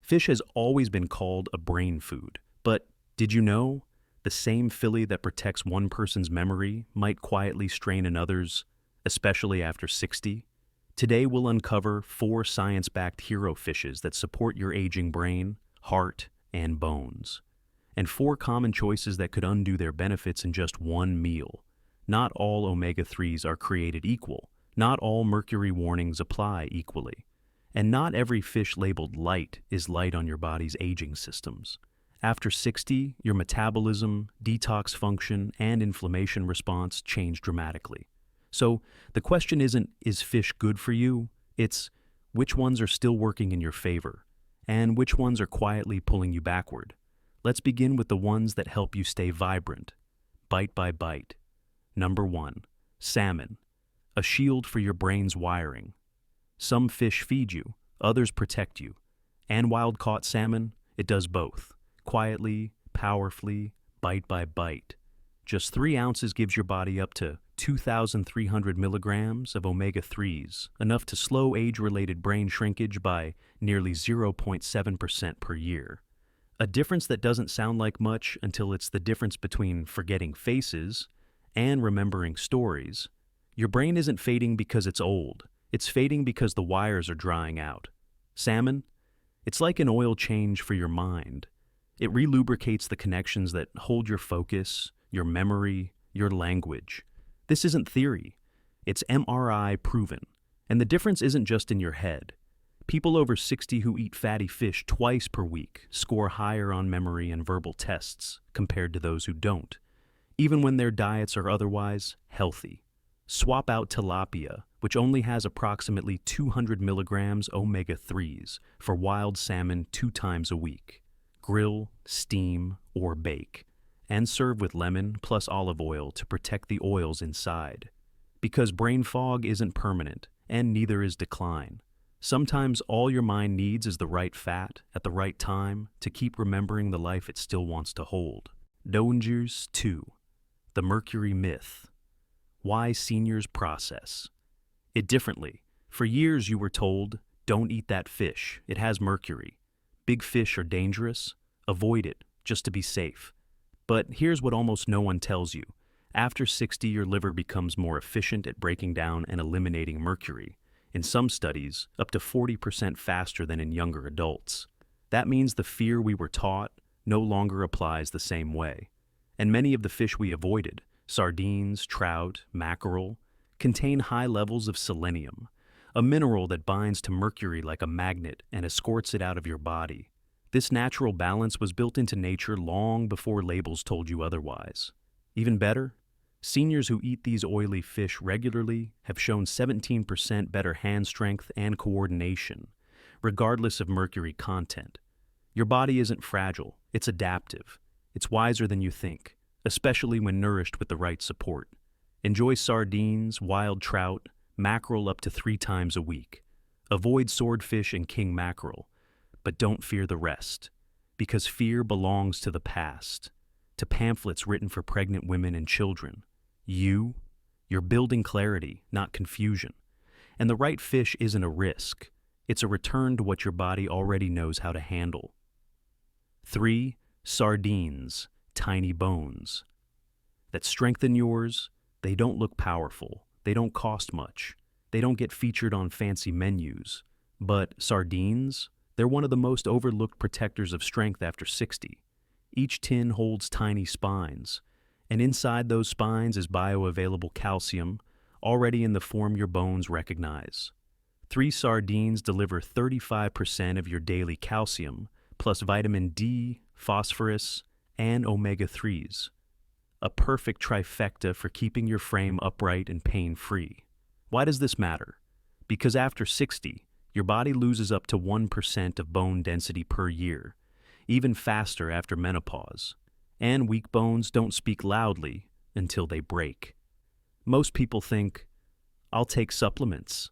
Fish has always been called a brain food, but did you know the same fillet that protects one person's memory might quietly strain another's, especially after 60? Today we'll uncover 4 science-backed hero fishes that support your aging brain, heart, and bones, and 4 common choices that could undo their benefits in just one meal. Not all omega-3s are created equal, not all mercury warnings apply equally, and not every fish labeled light is light on your body's aging systems. After 60, your metabolism, detox function, and inflammation response change dramatically. So the question isn't, is fish good for you? It's, which ones are still working in your favor, and which ones are quietly pulling you backward? Let's begin with the ones that help you stay vibrant, bite by bite. Number 1, salmon, a shield for your brain's wiring. Some fish feed you, others protect you. And wild-caught salmon, it does both. Quietly, powerfully, bite by bite. Just 3 ounces gives your body up to 2,300 milligrams of omega-3s, enough to slow age-related brain shrinkage by nearly 0.7% per year. A difference that doesn't sound like much until it's the difference between forgetting faces and remembering stories. Your brain isn't fading because it's old. It's fading because the wires are drying out. Salmon? It's like an oil change for your mind. It relubricates the connections that hold your focus, your memory, your language. This isn't theory. It's MRI proven. And the difference isn't just in your head. People over 60 who eat fatty fish twice per week score higher on memory and verbal tests compared to those who don't, even when their diets are otherwise healthy. Swap out tilapia, which only has approximately 200 milligrams omega-3s, for wild salmon 2 times a week. Grill, steam, or bake, and serve with lemon plus olive oil to protect the oils inside. Because brain fog isn't permanent, and neither is decline. Sometimes all your mind needs is the right fat at the right time to keep remembering the life it still wants to hold. Dangers 2. The Mercury Myth. Why seniors process it differently. For years you were told, don't eat that fish, it has mercury. Big fish are dangerous, avoid it, just to be safe. But here's what almost no one tells you. After 60, your liver becomes more efficient at breaking down and eliminating mercury. In some studies, up to 40% faster than in younger adults. That means the fear we were taught no longer applies the same way. And many of the fish we avoided, sardines, trout, mackerel, contain high levels of selenium, a mineral that binds to mercury like a magnet and escorts it out of your body. This natural balance was built into nature long before labels told you otherwise. Even better, seniors who eat these oily fish regularly have shown 17% better hand strength and coordination, regardless of mercury content. Your body isn't fragile, it's adaptive. It's wiser than you think, especially when nourished with the right support. Enjoy sardines, wild trout, mackerel up to 3 times a week. Avoid swordfish and king mackerel, but don't fear the rest, because fear belongs to the past, to pamphlets written for pregnant women and children. You're building clarity, not confusion. And the right fish isn't a risk. It's a return to what your body already knows how to handle. 3. Sardines, tiny bones. That strengthen yours. They don't look powerful. They don't cost much. They don't get featured on fancy menus. But sardines, they're one of the most overlooked protectors of strength after 60. Each tin holds tiny spines, and inside those spines is bioavailable calcium, already in the form your bones recognize. 3 sardines deliver 35% of your daily calcium, plus vitamin D, phosphorus, and omega-3s. A perfect trifecta for keeping your frame upright and pain-free. Why does this matter? Because after 60, your body loses up to 1% of bone density per year, even faster after menopause. And weak bones don't speak loudly until they break. Most people think, I'll take supplements.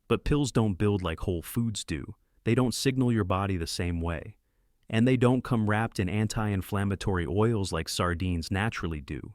But pills don't build like whole foods do. They don't signal your body the same way. And they don't come wrapped in anti-inflammatory oils like sardines naturally do.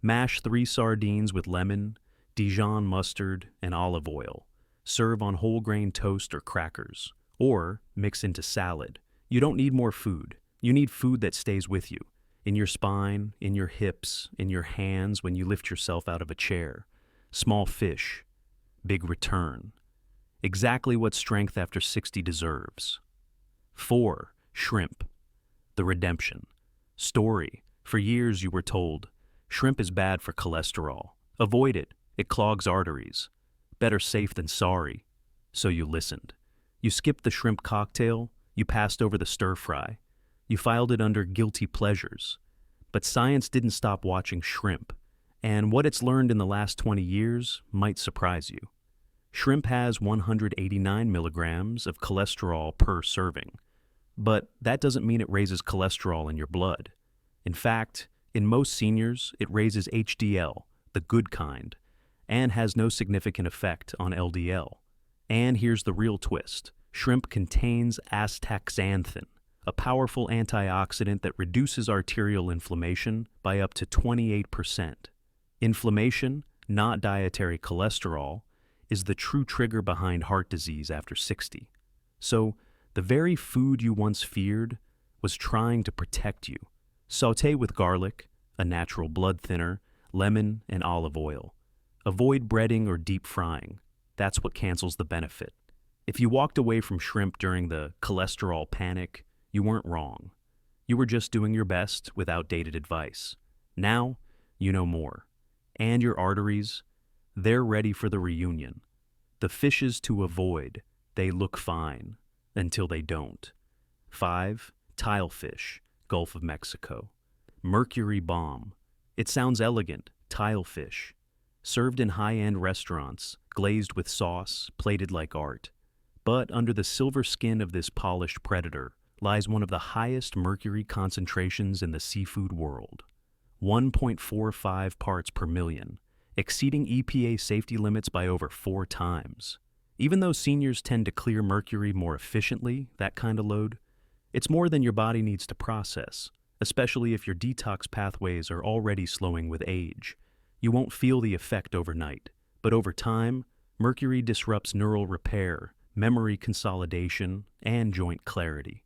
Mash 3 sardines with lemon, Dijon mustard, and olive oil. Serve on whole grain toast or crackers, or mix into salad. You don't need more food. You need food that stays with you, in your spine, in your hips, in your hands when you lift yourself out of a chair. Small fish, big return. Exactly what strength after 60 deserves. 4. Shrimp. The redemption. Story. For years you were told, shrimp is bad for cholesterol. Avoid it. It clogs arteries. Better safe than sorry. So you listened. You skipped the shrimp cocktail. You passed over the stir-fry. You filed it under guilty pleasures. But science didn't stop watching shrimp, and what it's learned in the last 20 years might surprise you. Shrimp has 189 milligrams of cholesterol per serving, but that doesn't mean it raises cholesterol in your blood. In fact, in most seniors, it raises HDL, the good kind, and has no significant effect on LDL. And here's the real twist. Shrimp contains astaxanthin, a powerful antioxidant that reduces arterial inflammation by up to 28%. Inflammation, not dietary cholesterol, is the true trigger behind heart disease after 60. So, the very food you once feared was trying to protect you. Sauté with garlic, a natural blood thinner, lemon, and olive oil. Avoid breading or deep frying. That's what cancels the benefit. If you walked away from shrimp during the cholesterol panic, you weren't wrong. You were just doing your best with outdated advice. Now, you know more. And your arteries, they're ready for the reunion. The fishes to avoid, they look fine, until they don't. 5. Tilefish, Gulf of Mexico. Mercury bomb. It sounds elegant, tilefish. Served in high-end restaurants, glazed with sauce, plated like art. But under the silver skin of this polished predator lies one of the highest mercury concentrations in the seafood world. 1.45 parts per million, exceeding EPA safety limits by over 4 times. Even though seniors tend to clear mercury more efficiently, that kind of load, it's more than your body needs to process, especially if your detox pathways are already slowing with age. You won't feel the effect overnight, but over time, mercury disrupts neural repair, memory consolidation, and joint clarity.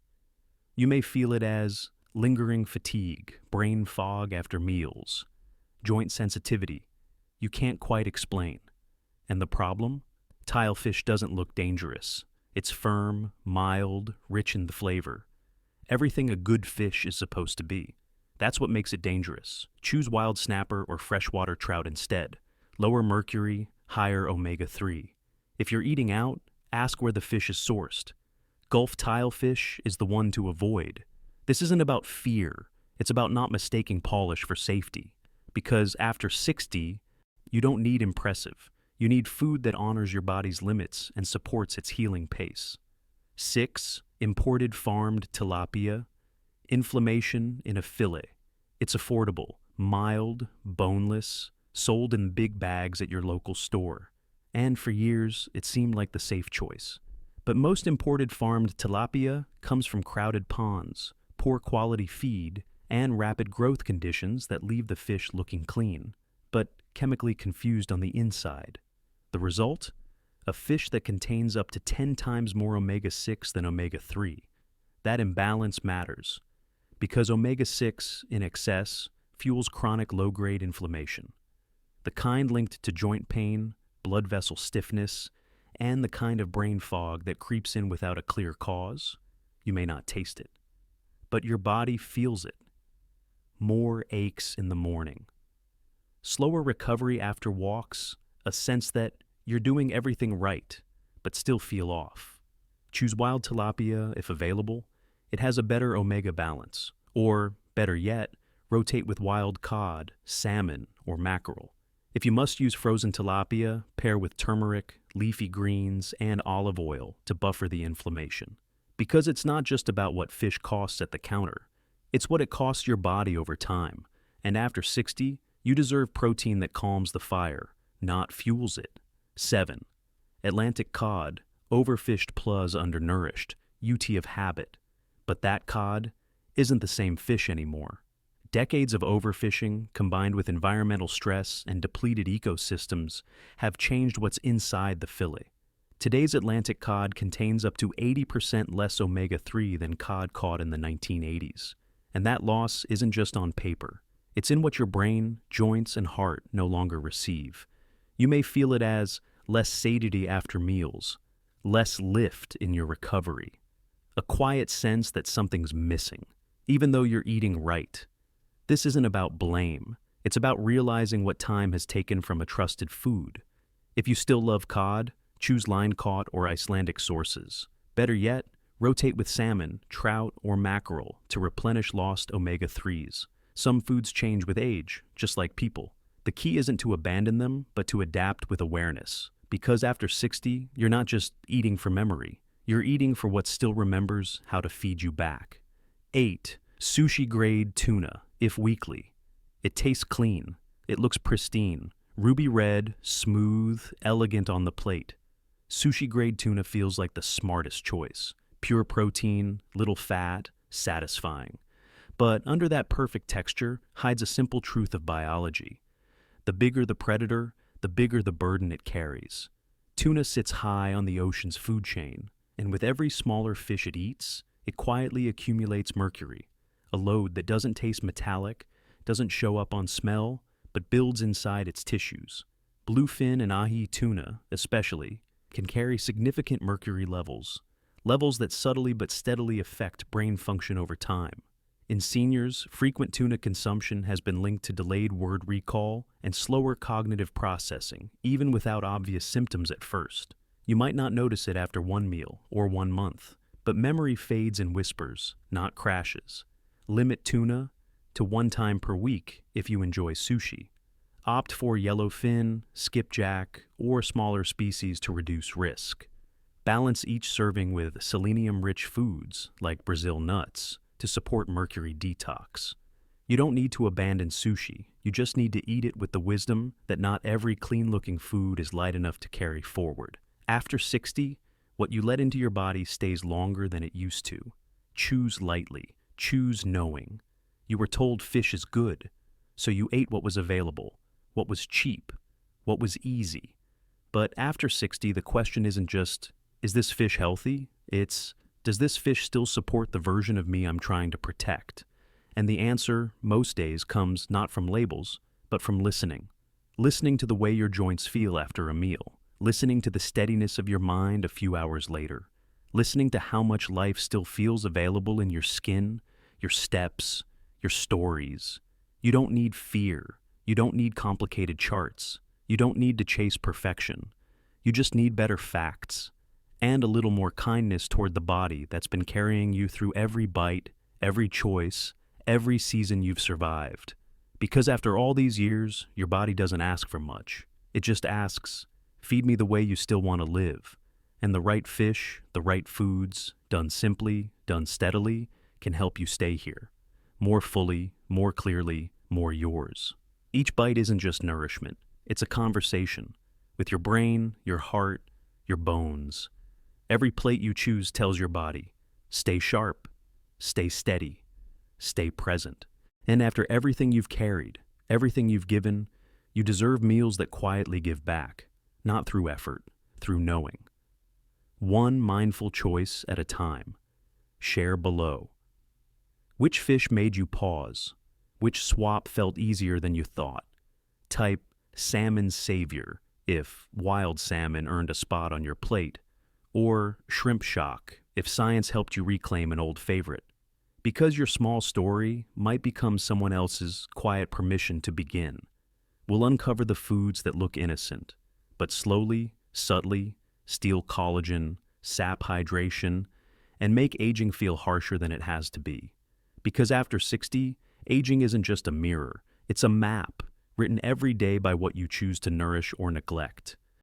You may feel it as lingering fatigue, brain fog after meals, joint sensitivity you can't quite explain. And the problem? Tilefish doesn't look dangerous. It's firm, mild, rich in the flavor. Everything a good fish is supposed to be. That's what makes it dangerous. Choose wild snapper or freshwater trout instead. Lower mercury, higher omega-3. If you're eating out, ask where the fish is sourced. Gulf tilefish is the one to avoid. This isn't about fear. It's about not mistaking polish for safety. Because after 60, you don't need impressive. You need food that honors your body's limits and supports its healing pace. 6. Imported farmed tilapia. Inflammation in a fillet. It's affordable, mild, boneless, sold in big bags at your local store. And for years, it seemed like the safe choice. But most imported farmed tilapia comes from crowded ponds, poor quality feed, and rapid growth conditions that leave the fish looking clean, but chemically confused on the inside. The result? A fish that contains up to 10 times more omega-6 than omega-3. That imbalance matters, because omega-6 in excess fuels chronic low-grade inflammation, the kind linked to joint pain, blood vessel stiffness, and the kind of brain fog that creeps in without a clear cause. You may not taste it, but your body feels it. More aches in the morning. Slower recovery after walks, a sense that you're doing everything right, but still feel off. Choose wild tilapia if available. It has a better omega balance. Or, better yet, rotate with wild cod, salmon, or mackerel. If you must use frozen tilapia, pair with turmeric, leafy greens, and olive oil to buffer the inflammation. Because it's not just about what fish costs at the counter. It's what it costs your body over time. And after 60, you deserve protein that calms the fire, not fuels it. 7. Atlantic cod, overfished plus undernourished, UT of habit. But that cod isn't the same fish anymore. Decades of overfishing, combined with environmental stress and depleted ecosystems, have changed what's inside the fillet. Today's Atlantic cod contains up to 80% less omega-3 than cod caught in the 1980s. And that loss isn't just on paper. It's in what your brain, joints, and heart no longer receive. You may feel it as less satiety after meals, less lift in your recovery, a quiet sense that something's missing, even though you're eating right. This isn't about blame. It's about realizing what time has taken from a trusted food. If you still love cod, choose line-caught or Icelandic sources. Better yet, rotate with salmon, trout, or mackerel to replenish lost omega-3s. Some foods change with age, just like people. The key isn't to abandon them, but to adapt with awareness. Because after 60, you're not just eating for memory. You're eating for what still remembers how to feed you back. 8. Sushi-grade tuna, if weekly. It tastes clean. It looks pristine. Ruby red, smooth, elegant on the plate. Sushi-grade tuna feels like the smartest choice. Pure protein, little fat, satisfying. But under that perfect texture hides a simple truth of biology. The bigger the predator, the bigger the burden it carries. Tuna sits high on the ocean's food chain, and with every smaller fish it eats, it quietly accumulates mercury, a load that doesn't taste metallic, doesn't show up on smell, but builds inside its tissues. Bluefin and ahi tuna, especially, can carry significant mercury levels that subtly but steadily affect brain function over time. In seniors, frequent tuna consumption has been linked to delayed word recall and slower cognitive processing, even without obvious symptoms at first. You might not notice it after one meal or 1 month, but memory fades in whispers, not crashes. Limit tuna to 1 time per week if you enjoy sushi. Opt for yellowfin, skipjack, or smaller species to reduce risk. Balance each serving with selenium-rich foods like Brazil nuts to support mercury detox. You don't need to abandon sushi, you just need to eat it with the wisdom that not every clean-looking food is light enough to carry forward. After 60, what you let into your body stays longer than it used to. Choose lightly, choose knowing. You were told fish is good, so you ate what was available, what was cheap, what was easy. But after 60, the question isn't just, is this fish healthy? It's, does this fish still support the version of me I'm trying to protect? And the answer, most days, comes not from labels, but from listening. Listening to the way your joints feel after a meal. Listening to the steadiness of your mind a few hours later. Listening to how much life still feels available in your skin, your steps, your stories. You don't need fear. You don't need complicated charts. You don't need to chase perfection. You just need better facts. And a little more kindness toward the body that's been carrying you through every bite, every choice, every season you've survived. Because after all these years, your body doesn't ask for much. It just asks, feed me the way you still want to live. And the right fish, the right foods, done simply, done steadily, can help you stay here. More fully, more clearly, more yours. Each bite isn't just nourishment. It's a conversation with your brain, your heart, your bones. Every plate you choose tells your body, stay sharp, stay steady, stay present. And after everything you've carried, everything you've given, you deserve meals that quietly give back, not through effort, through knowing. One mindful choice at a time. Share below. Which fish made you pause? Which swap felt easier than you thought? Type salmon savior if wild salmon earned a spot on your plate, or shrimp shock if science helped you reclaim an old favorite. Because your small story might become someone else's quiet permission to begin. We'll uncover the foods that look innocent, but slowly, subtly, steal collagen, sap hydration, and make aging feel harsher than it has to be. Because after 60, aging isn't just a mirror, it's a map, written every day by what you choose to nourish or neglect.